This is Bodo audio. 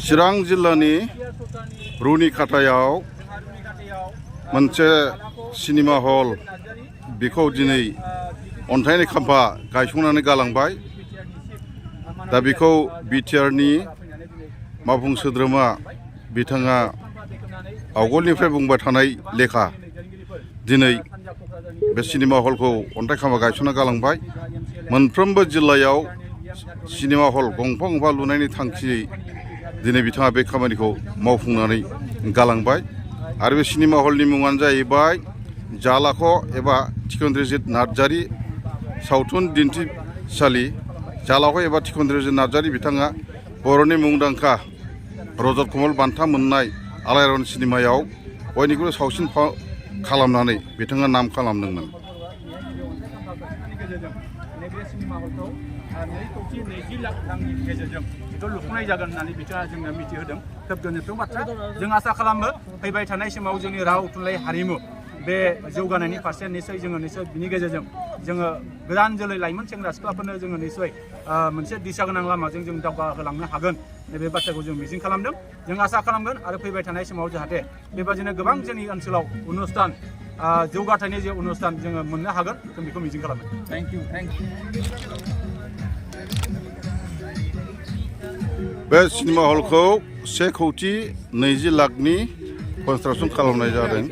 चिरां जिल्लानि रुनिखातायाव मोनसे सिनेमा हल बेखौ दिनै अन्थाइनि खाम्फा गायसंनानै गालांबाय। दा बेखौ बिटिआरनि मावफुं सोद्रोमा बिथाङा आवगोलनिफ्राय बुंबाय थानाय लेखा दिनै बे सिनेमा हलखौ अन्थाइ खाम्फा गायसंना गालांबाय। मोनफ्रोमबो जिल्लायाव सिनेमा हल गंफा गंफा लुनायनि थांखियै दिनै बिथाङा बे खामानिखौ मावफुंनानै गालांबाय। आरो बे सिनेमा हलनि मुङानो जाहैबाय जालाख' एबा टिकेन्द्रजित नार्जारि सावथुन दिन्थिसालि। जालाख' एबा टिकेन्द्रजित नार्जारि बिथाङा बर'नि मुंदांखा रजत कमल बान्था मोननाय आलायारन सिनेमायाव बयनिख्रुइ सावसिन फाव खालामनानै बिथाङा नाम खालामदोंमोन। लुफुंनाय जागोन होननानै बिथाङा जोंनो मिथिहोदों। खोब गोजोनथाव बाथ्रा। जों आसा खालामो फैबाय थानाय समाव जोंनि राव थुनलाइ हारिमु बे जौगानायनि फारसे निश्चय बिनि गेजेरजों जोङो गोदान जोलै लाइमोन सेंग्रा सिख्लाफोरनो जोङो निश्चय मोनसे दिशा गोनां लामाजों जों दावगाहोलांनो हागोन नैबे बाथ्राखौ जों मिजिं खालामदों। जों आसा खालामगोन आरो फैबाय थानाय समाव जाहाथे बेबादिनो गोबां जोंनि ओनसोलाव अनुस्थान जौगाथायनि जे अनुस्थान जोङो मोननो हागोन जों बेखौ मिजिं खालामो। Thank you. बे सिनेमा हलखौ 1,20,20,00,000 कनस्ट्राक्सन खालामनाय जादों।